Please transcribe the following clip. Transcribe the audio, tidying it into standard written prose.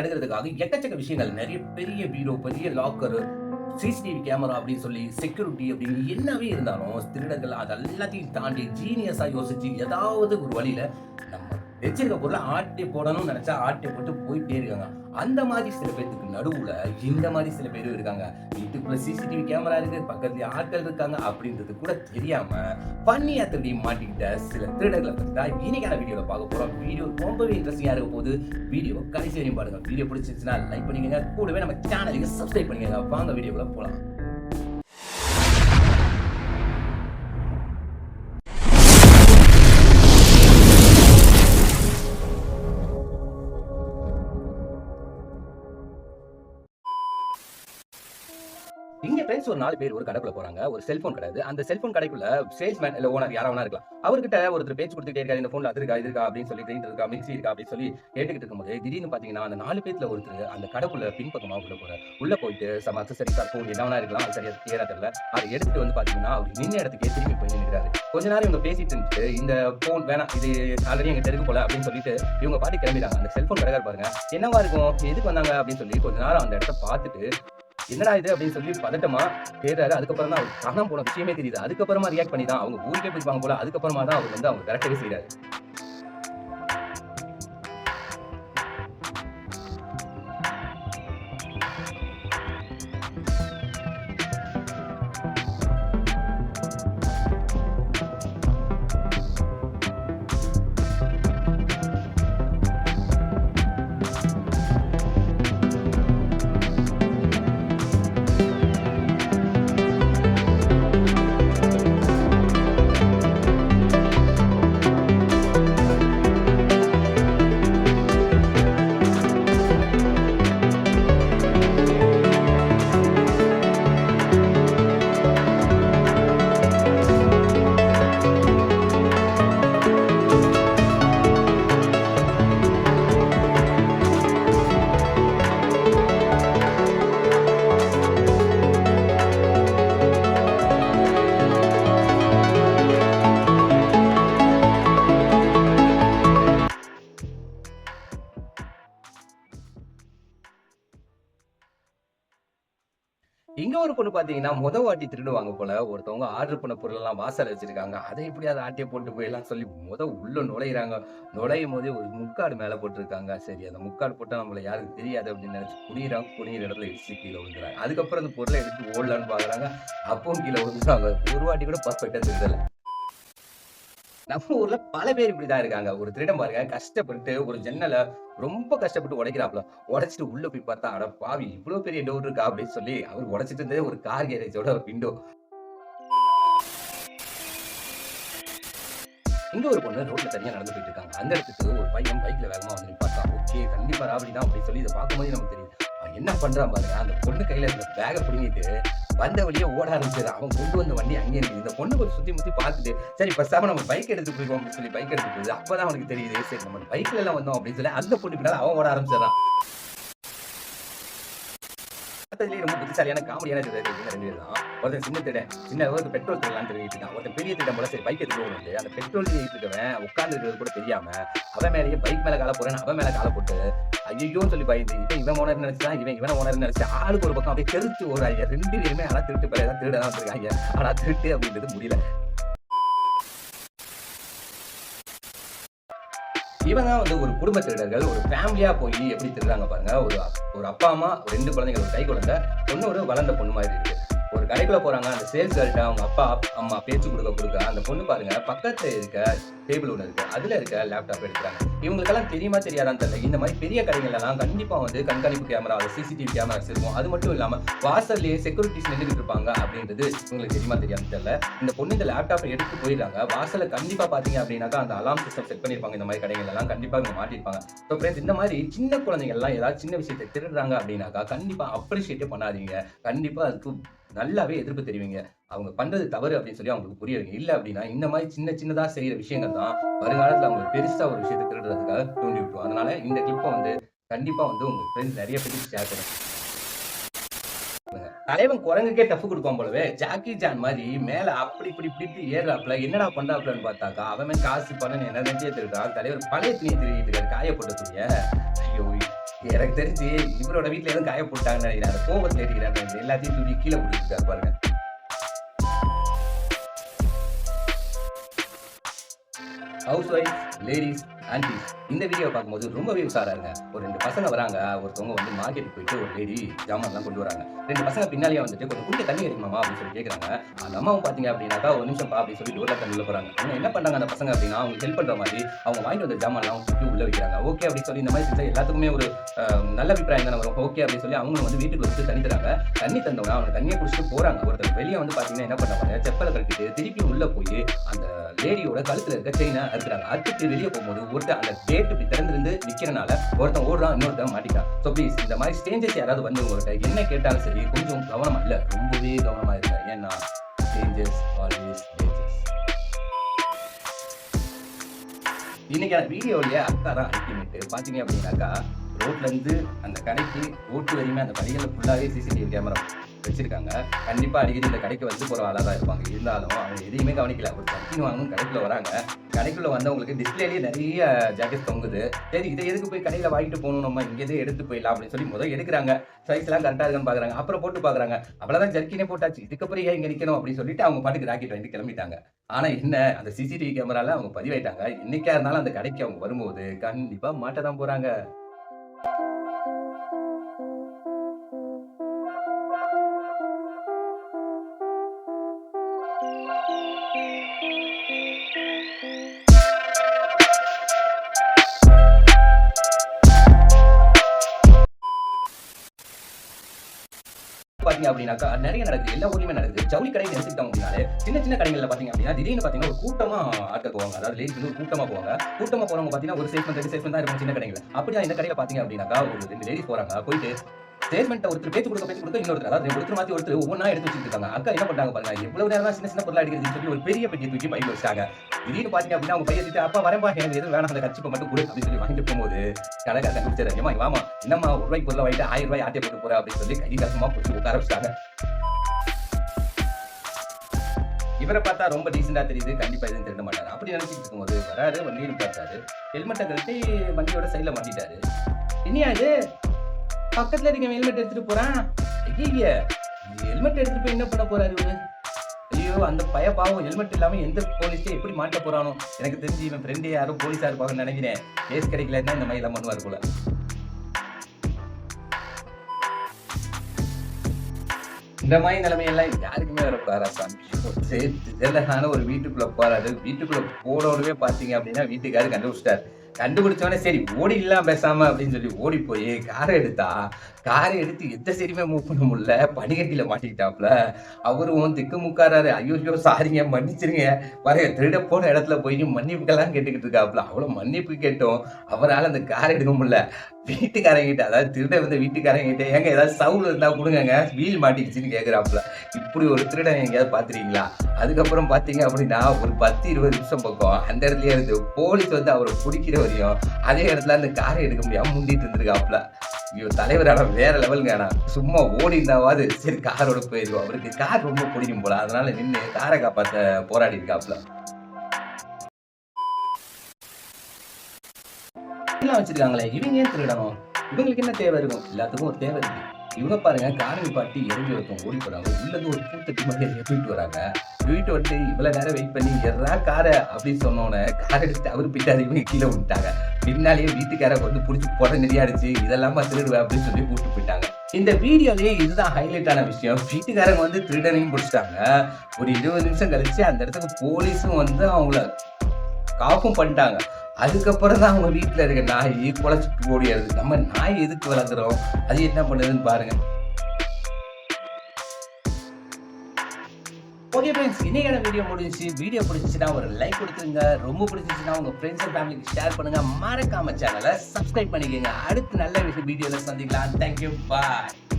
எடுக்கிறதுக்காக எக்கச்சக்க விஷயங்கள் நிறைய பெரிய பீரோ, பெரிய லாக்கரு, சிசிடிவி கேமரா அப்படின்னு சொல்லி செக்யூரிட்டி அப்படின்னு என்னவே இருந்தாலும் திருடர்கள் அது எல்லாத்தையும் தாண்டி ஜீனியஸா யோசிச்சு ஏதாவது ஒரு வழியில நம்ம வச்சிருக்க பொருளை ஆட்டி போடணும்னு நினைச்சா ஆட்டி போட்டு போயிட்டே இருக்காங்க. அந்த மாதிரி சில பேருக்கு நடுவுல இந்த மாதிரி சில பேரும் இருக்காங்க. வீட்டுக்குள்ள சிசிடிவி கேமரா இருக்கு, பக்கத்துல ஆட்கள் இருக்காங்க அப்படின்றது கூட தெரியாம பண்ணியா திருடி மாட்டிக்கிட்ட சில திருடர்களை பத்தி தான் இன்னைக்கான வீடியோல பார்க்க போறோம். வீடியோ ரொம்பவே இன்ட்ரெஸ்டிங்கா இருக்க போது வீடியோ கடைசி வரையும் பாருங்க. வீடியோ பிடிச்சிருச்சுன்னா லைக் பண்ணிக்கங்க, கூடவே நம்ம சேனலுக்கு சப்ஸ்கிரைப் பண்ணிக்கங்க. வாங்க வீடியோக்குள்ள போலாம். இங்க ஃப்ரெண்ட்ஸ் ஒரு 4 பேர் ஒரு கடைக்குள்ள போறாங்க. ஒரு செல்போன் கடை. அந்த செல்போன் கடைக்குள்ள சேல்ஸ்மேன் இல்ல ஓனர் யாரா வேணா இருக்கலாம். அவர்கிட்ட ஒருத்தர் பேச்சு கொடுத்துட்டே இருக்காரு. இந்த போன்ல அது இருக்கா, இது இருக்கா அப்படின்னு சொல்லி, கிரைண்டர் இருக்கா, மிக்ஸி இருக்கா அப்படின்னு சொல்லி கேட்டுக்கிட்டு இருக்கும்போது திடீர்னு பாத்தீங்கன்னா அந்த 4 பேர்ல ஒருத்தர் அந்த கடைக்குள்ள பின்பக்கமா உள்ள போறாரு. உள்ள போயிட்டு சம அக்சசரிஸ் போன் என்ன வேணா இருக்கலாம், அது சரியா கிளியரா தெரியல. அதை எடுத்துட்டு வந்து பாத்தீங்கன்னா அவர் நின்ன இடத்துக்கே திரும்பி போய் நிற்கிறாரு. கொஞ்ச நேரம் இவங்க பேசிட்டு இருந்துட்டு இந்த போன் வேணாம், இது ஆல்ரெடி எங்க தெருக்கு போல அப்படின்னு சொல்லிட்டு இவங்க பாட்டி கிளம்பிட்டாங்க. அந்த செல்போன் கடைக்காரர் பாருங்க என்னவா இருக்கும், எதுக்கு வந்தாங்க அப்படின்னு சொல்லி கொஞ்ச நேரம் அந்த இடத்த பார்த்துட்டு என்னடா இது அப்படின்னு சொல்லி பதட்டமா தேடுறாரு. அதுக்கப்புறம் தான் அவர் காணாம போன விஷயமே தெரியுது. அதுக்கப்புறமா ரியாக்ட் பண்ணி தான் அவங்க ஊருக்கே போயிருப்பாங்க போல. அதுக்கப்புறமா தான் அவர் வந்து அவங்க விரட்டவே செய்யறாரு. இங்க ஒரு பொண்ணு பாத்தீங்கன்னா வாட்டி திருடுவாங்க போல. ஒருத்தவங்க ஆர்டர் பண்ண பொருள் எல்லாம் வாசல்ல வச்சிருக்காங்க. அதை எப்படியாவது ஆட்டிய போட்டு போயிடலாம் சொல்லி உள்ள நுழையிறாங்க. நுழையும் போதே ஒரு முக்காடு மேல போட்டிருக்காங்க. சரி அந்த முக்காடு போட்டா நம்மள யாருக்கு தெரியாது அப்படின்னு நினைச்சு குனியிறாங்க. குனியிற இடத்துல இடிச்சு கீழே விழுந்துறாங்க. அதுக்கப்புறம் அந்த பொருளை எடுத்து ஓடலான்னு பாக்குறாங்க. அப்பவும் கீழே விழுந்துறாங்க. ஒரு வாட்டி கூட பர்ஃபெக்டா திருடல. நம்ம ஊர்ல பல பேர் இப்படிதான் இருக்காங்க. ஒரு திருடன் பாருங்க கஷ்டப்பட்டு ஒரு ஜன்னல ரொம்ப கஷ்டப்பட்டு உடைக்கிறாப்ல. உடைச்சிட்டு உள்ள போய் பார்த்தா, அட பாவி இவ்வளவு பெரிய டோர் இருக்கா அப்படின்னு சொல்லி அவர் உடைச்சிட்டு இருந்ததே ஒரு கார் கேரேஜோட விண்டோ. இங்க ஒரு பொண்ணு ரோட்ல தனியா நடந்து போயிட்டு இருக்காங்க. அந்த இடத்துக்கு ஒரு பையன் பைக்ல வேகமா வந்து நிப்பாட்டா. ஓகே கண்டிப்பா ராபரி தான் அப்படின்னு சொல்லி இதை பார்க்கும்போது நமக்கு தெரியுது. அவன் என்ன பண்றான் பாருங்க, அந்த பொண்ணு கையில இருந்த பேக பிடிங்கிட்டு வந்த வழியே ஓட ஆரம்பிச்சது. அவன் கொண்டு வந்த வண்டி அங்கே இருக்குது. இந்த பொண்ணு கொஞ்சம் சுத்தி முத்தி பார்த்துட்டு சரி பேசாம நம்ம பைக் எடுத்து போயிருக்கோம் அப்படின்னு சொல்லி பைக் எடுத்து போகுது. அப்பதான் அவனுக்கு தெரியுது சரி நம்ம பைக்ல எல்லாம் வந்தோம் அப்படின்னு சொல்லி அந்த பொண்ணு பின்னால அவன் ஓட ஆரம்பிச்சிடறான். ரொம்ப புத்திசாலியான காமெடியான ரெண்டு பேர் தான். ஒருத்தன் சின்ன திருடன் சின்ன பெட்ரோல் திருடலாம் திருடிட்டு இருக்கான். ஒருத்தன் பெரிய திருடன் போல சரி பைக் எடுத்து போகணும். அந்த பெட்ரோல் திருடிட்டு இருக்கவன் உட்கார்ந்து இருக்கிறது கூட தெரியாம அவன் மேலேயே பைக் மேல கால போறேன் அவன் மேல கால போட்டு ஐயோன்னு சொல்லி பயந்து இவன் ஓனர் நினைச்சான் இவன் ஓனர் நினைச்சா ஆளுக்கு ஒரு பக்கம் அப்படியே தெரிச்சு ஓடுறாங்க. 2 பேருமே ஆனா திருட்டு பேர் தான் திருடதான் வந்திருக்காங்க. ஆனா திருட்டு அப்படின்றது முடியல. இவங்க வந்து ஒரு குடும்ப திருடர்கள் ஒரு ஃபேமிலியா போய் எப்படி திருடுறாங்க பாருங்க. ஒரு அப்பா அம்மா 2 குழந்தைகள், ஒரு கை குழந்தை, பொண்ணு ஒரு வளர்ந்த பொண்ணு மாதிரி இருக்கு. ஒரு கடைக்குள்ள போறாங்க. அந்த சேல்ஸ் கேர்ள்ட்ட அவங்க அப்பா அம்மா பேச்சு கொடுக்க அந்த பொண்ணு பாருங்க பக்கத்துல இருக்க டேபிள் ஒன்று இருக்கு. அதுல இருக்க லேப்டாப் எடுக்கிறாங்க. இவங்களுக்கெல்லாம் தெரியுமா தெரியாதான்னு தெரியல. இந்த மாதிரி பெரிய கடைகள் எல்லாம் கண்டிப்பா வந்து கண்காணிப்பு கேமரா, சிசிடிவி கேமராஸ் இருக்கும். அது மட்டும் இல்லாம வாசல்லேயே செக்யூரிட்டிஸ் நின்றுட்டு இருப்பாங்க அப்படின்றது உங்களுக்கு தெரியுமா தெரியாதுன்னு தெரியல. இந்த பொண்ணு இந்த லேப்டாப்பை எடுத்து போயிடுறாங்க. வாசல கண்டிப்பா பாத்தீங்க அப்படின்னாக்கா அந்த அலாம் சிஸ்டம் செட் பண்ணிருப்பாங்க. இந்த மாதிரி கடைகள் எல்லாம் கண்டிப்பா இவங்க மாட்டிருப்பாங்க. ஸோ ஃப்ரெண்ட்ஸ் இந்த மாதிரி சின்ன குழந்தைங்க எல்லாம் ஏதாவது சின்ன விஷயத்தை திருடுறாங்க அப்படின்னாக்கா கண்டிப்பா அப்ரிஷியேட்டே பண்ணாதீங்க. கண்டிப்பா அதுக்கு நல்லாவே எதிர்ப்பு தெரிவிங்க. அவங்க பண்றது தவறு அப்படின்னு சொல்லி அவங்களுக்கு புரிய வைங்க. இல்ல அப்படின்னா இந்த மாதிரி சின்னதா செய்யற விஷயங்கள் தான் வருங்காலத்துல அவங்க பெருசா ஒரு விஷயத்தை திருடுறதுக்காக தூண்டி விட்டுரும். அதனால இந்த கிளிப்பை வந்து கண்டிப்பா வந்து உங்க ஃப்ரெண்ட்ஸ் நிறைய பேருக்கு ஷேர் பண்ணுங்க. தலைவன் குரங்குக்கே டஃப் கொடுப்பான் போலவே ஜாக்கி ஜான் மாதிரி மேல அப்படி இப்படி ஏறாப்ல என்னடா பண்றாப்லன்னு பார்த்தாக்கா அவன் காசு பண்ணு என்ன நினைச்சே திருடுறான். தலைவர் பழைய துணியை திருடிட்டு இருக்காரு, காயப்பட்ட துணிய. ஐயோ எனக்கு தெரிஞ்சு இவரோட வீட்ல எதுவும் காய போட்டாங்கன்னு நினைக்கிறேன். அந்த கோவத்துல ஏறிக்கிறாரு. எல்லாத்தையும் தூக்கி கீழ போட்டுருக்காரு பாருங்க. ஹவுஸ் ஒய்ஃப், லேடீஸ், ஆன்டிஸ் இந்த வீடியோ பார்க்கும்போது ரொம்பவே உஷாரா இருங்க. ஒரு 2 பசங்க வராங்க. ஒருத்தவங்க வந்து மார்க்கெட்டுக்கு போயிட்டு ஒரு லேடி ஜாமான்லாம் கொண்டு வராங்க. 2 பசங்க பின்னாலேயே வந்துட்டு கொஞ்சம் குடிக்க தண்ணி கிடைக்குமாமா அப்படின்னு சொல்லி கேட்குறாங்க. அந்த அம்மாவும் பார்த்தீங்க அப்படின்னாக்கா ஒரு நிமிஷம் பா அப்படின்னு சொல்லி டோர்ல தண்ணி உள்ள போறாங்க. அவங்க என்ன பண்றாங்க அந்த பசங்க அப்படின்னா அவங்களுக்கு ஹெல்ப் பண்ற மாதிரி அவங்க வாங்கிட்டு வந்த ஜாமான்லாம் தூக்கி உள்ள வைக்கிறாங்க. ஓகே அப்படின்னு சொல்லி இந்த மாதிரி செஞ்சா எல்லாத்துக்குமே ஒரு நல்ல அபிப்பிராயம் தானே வரும். ஓகே அப்படின்னு சொல்லி அவங்களும் வந்து வீட்டுக்கு வந்து தண்ணி தராங்க. தண்ணி தந்தவங்க அவங்க தண்ணியை குடிச்சிட்டு போறாங்க. ஒருத்தர் வெளியே வந்து பார்த்தீங்கன்னா என்ன பண்ணுவாங்க, செப்பலை கட்டிட்டு திருப்பி உள்ள போய் அந்த லேடியோட கழுத்துல இருக்க செயினை அறுக்குறாங்க. அறுத்துட்டு வெளியே போகும்போது ஒருத்தர் அந்த கேட் இப்படி திறந்திருந்து நிக்கிறனால ஒருத்தன் ஓடுறான், இன்னொருத்தன் மாட்டிக்கிறான். ஸோ ப்ளீஸ் இந்த மாதிரி ஸ்ட்ரேஞ்சர்ஸ் யாராவது வந்து உங்கள்கிட்ட என்ன கேட்டாலும் சரி கொஞ்சம் கவனமா இல்ல ரொம்பவே கவனமா இருங்க. ஏன்னா ஸ்ட்ரேஞ்சர்ஸ் ஆல்வேஸ் டேஞ்சர்ஸ். இன்னைக்கான வீடியோலயே அக்கா தான் அல்டிமேட். பாத்தீங்க அப்படின்னாக்கா ரோட்ல இருந்து அந்த கடைக்கு ரோட்டு வரையுமே அந்த படிகளை ஃபுல்லாவே சிசிடிவி கேமரா வச்சிருக்காங்க. கண்டிப்பா அடிக்கடி இந்த கடைக்கு வந்து போற ஆளா தான் இருப்பாங்க. இருந்தாலும் அவங்க எதையுமே கவனிக்கல. ஒரு சட்டின் வாங்கணும் கடைக்குள்ள வராங்க. கடைக்குள்ள வந்தவங்களுக்கு டிஸ்பிளேலயே நிறைய ஜாக்கெட் தொங்குது. சரி இதை எதுக்கு போய் கடையில வாங்கிட்டு போகணும், நம்ம இங்கே எடுத்து போயிடலாம் அப்படின்னு சொல்லி முதல் எடுக்கிறாங்க. சைஸ் எல்லாம் கரெக்டா இருக்குன்னு பாக்குறாங்க. அப்புறம் போட்டு பாக்குறாங்க. அவ்வளவுதான் ஜர்க்கினே போட்டாச்சு, இதுக்கப்புறம் ஏன் இங்க நிக்கணும் அப்படின்னு சொல்லிட்டு அவங்க பாட்டுக்கு ராக்கெட் வாங்கிட்டு கிளம்பிட்டாங்க. ஆனா என்ன அந்த சிசிடிவி கேமரால அவங்க பதிவாயிட்டாங்க. இன்னைக்கா இருந்தாலும் அந்த கடைக்கு அவங்க வரும்போது கண்டிப்பா மாட்டதான் போறாங்க. பாத்தீங்க அப்படின்னாக்கா நிறைய நடக்குது. எல்லா ஊர்லயுமே நடக்குது. ஜவுளி கடைன்னு எடுத்துக்கிட்டோம் அப்படின்னாலே சின்ன சின்ன கடைகள்ல பாத்தீங்க அப்படின்னா திடீர்னு பாத்தீங்கன்னா ஒரு கூட்டமா ஆட்கள் போவாங்க. அதாவது லேடிஸ் வந்து ஒரு கூட்டமா போவாங்க. கூட்டமா போறவங்க பாத்தீங்கன்னா ஒரு சேல்ஸ்மேன் 2 சேல்ஸ்மேன் தான் இருக்கும் சின்ன கடைகள்ல. அப்படிதான் இந்த கடையில பாத்தீங்க அப்படின்னாக்கா ஒரு 2 லேடிஸ் போறாங்க. போயிட்டு சேல்ஸ்மேன்ட்ட ஒருத்தர் பேச்சு கொடுக்க இன்னொருத்தர், அதாவது ஒருத்தர் மாத்தி ஒருத்தர் ஒவ்வொன்றா எடுத்து வச்சுட்டு இருக்காங்க. அக்கா என்ன பண்றாங்க பாருங்க, எவ்வளவு நேரம் தான் சின்ன சின்ன பொருளா எடுக்கிறதுன்னு சொல்லி ஒரு பெரிய பெட்டியை தூக்கி பையில வச்சாங்க. திடீர்னு பாத்தீங்க அப்படின்னா அவங்க பையை எடுத்து அப்பா வரம்பா எனக்கு எதுவும் வேணாம் அந்த கச்சிப்பை மட்டும் கொடு அப்படின்னு சொல்லி வாங்கிட்டு போகும்போது கடைக்காரன் கண்டுபிடிச்சாரு. ஏமா வாமா என்னம்மா ₹1 பொருளை வாங்கிட்டு ₹1000 ஆட்டை போட்டு போற அப்படின்னு சொல்லி கை காசமா போட்டு உட்கார வச்சிட்டாங்க. இவரை பார்த்தா ரொம்ப டீசெண்டா தெரியுது. கண்டிப்பா எதுவும் திருட மாட்டாரு. அப்படி நினைச்சிட்டு இருக்கும்போது வராரு, வண்டியை நிப்பாட்டாரு, ஹெல்மெட்டை கழட்டி வண்டியோட சைட்ல மாட்டிட்டாரு. என்னையா இது பக்கத்துல இருக்க ஹெல்மெட் எடுத்துட்டு போறான். ஐயா ஹெல்மெட் எடுத்துட்டு போய் என்ன பண்ண போறாரு இவரு? ஐயோ அந்த பய பாவம் ஹெல்மெட் இல்லாம எந்த போலீஸே எப்படி மாட்ட போறானோ. எனக்கு தெரிஞ்சு இவன் ஃப்ரெண்டே யாரும் போலீஸா இருப்பாங்கன்னு நினைக்கிறேன். கேஸ் கிடைக்கலன்னா இந்த மாதிரி எல்லாம் பண்ணுவார் போல. இந்த மாதிரி நிலைமையெல்லாம் யாருக்குமே வரக்கூடாதா சாமி. ஒரு வீட்டுக்குள்ள போறாரு. வீட்டுக்குள்ள போனோடவே பாத்தீங்க அப்படின்னா வீட்டுக்காரு கண்டுபிடிச்சிட்டாரு. கண்டுபிடிச்சோடனே சரி ஓடி இல்லாம பேசாம அப்படின்னு சொல்லி ஓடி போய் காரை எடுத்து எந்த சரியுமே மூவ் பண்ண முடியல. பனிகட்டியில மாட்டிக்கிட்டாப்ல. அவரும் திக்குமுக்காராரு. ஐயோ சாரிங்க மன்னிச்சிருங்க பாருங்க, திருட போன இடத்துல போய் மன்னிப்புக்கெல்லாம் கேட்டுக்கிட்டு இருக்காப்ல. அவ்வளவு மன்னிப்பு கேட்டோம் அவரால் அந்த காரை எடுக்க முடியல. வீட்டுக்காரங்கிட்ட, அதாவது திருட வந்து வீட்டுக்காரங்கிட்ட ஏங்க ஏதாவது சவுல் இருந்தா கொடுங்க வீல் மாட்டிக்கிச்சுன்னு கேட்குறாப்புல. இப்படி ஒரு திருடன் எங்கேயாவது பாத்துறீங்களா? அதுக்கப்புறம் பாத்தீங்க அப்படின்னா ஒரு 10-20 நிமிஷம் பக்கம் அந்த இடத்துலயே இருந்து போலீஸ் வந்து அவரை பிடிக்கிற வரையும் அதே இடத்துல அந்த காரை எடுக்க முடியாம முந்திட்டு இருந்திருக்காப்புல. ஐயோ தலைவரான வேற லெவலுங்க. ஆனா சும்மா ஓடி இருந்தாவது சரி காரோட போயிருவோம். அவருக்கு கார் ரொம்ப பிடிக்கும் போல, அதனால நின்று காரை காப்பாத்த போராடி இருக்காப்புல. எல்லாம் வச்சிருக்காங்களே இவங்க ஏன் திருடணும்? இவங்களுக்கு என்ன தேவை இருக்கும்? எல்லாத்துக்கும் ஒரு தேவை இருக்கு. இவங்க பாருங்க காரணி பாட்டி இறங்கி ஒருத்தவங்க ஓடி போறாங்க. உள்ள இருந்து ஒரு பூத்தட்டி மாதிரி தூக்கிட்டு வராங்க. தூக்கிட்டு வந்துட்டு இவ்வளவு நேரம் வெயிட் பண்ணி எறா காரை அப்படின்னு சொன்னோன்னே காரை எடுத்துட்டு அவரு போயிட்டாரு. இவங்க கீழே விட்டாங்க. பின்னாலேயே வீட்டுக்கார வந்து புடிச்சு போட நெறியாடிச்சு இதெல்லாம் திருடுவேன் அப்படின்னு சொல்லி கூப்பிட்டு போயிட்டாங்க. இந்த வீடியோலயே இதுதான் ஹைலைட் ஆன விஷயம். வீட்டுக்காரங்க வந்து திருடனையும் பிடிச்சிட்டாங்க. ஒரு 20 நிமிஷம் கழிச்சு அந்த இடத்துக்கு போலீஸும் வந்து அவங்கள காப்பும் பண்ணிட்டாங்க. அதுக்கப்புறம் தான் அவங்க வீட்டுல இருக்க நாய் குலைச்சிட்டு ஓடிடுது. நம்ம நாய் எதுக்கு வளர்க்குறோம், அது என்ன பண்ணுதுன்னு பாருங்க. ஓகே ஃப்ரெண்ட்ஸ், இன்னைக்கான வீடியோ முடிஞ்சிச்சு. வீடியோ பிடிச்சிச்சுன்னா ஒரு லைக் கொடுத்துருங்க. ரொம்ப பிடிச்சிச்சுன்னா உங்க ஃப்ரெண்ட்ஸ் அண்ட் ஃபேமிலிக்கு ஷேர் பண்ணுங்க. மறக்காம சேனலை சப்ஸ்கிரைப் பண்ணிக்கோங்க. அடுத்து நல்ல வீடியோல சந்திக்கலாம். தேங்க்யூ, பாய்.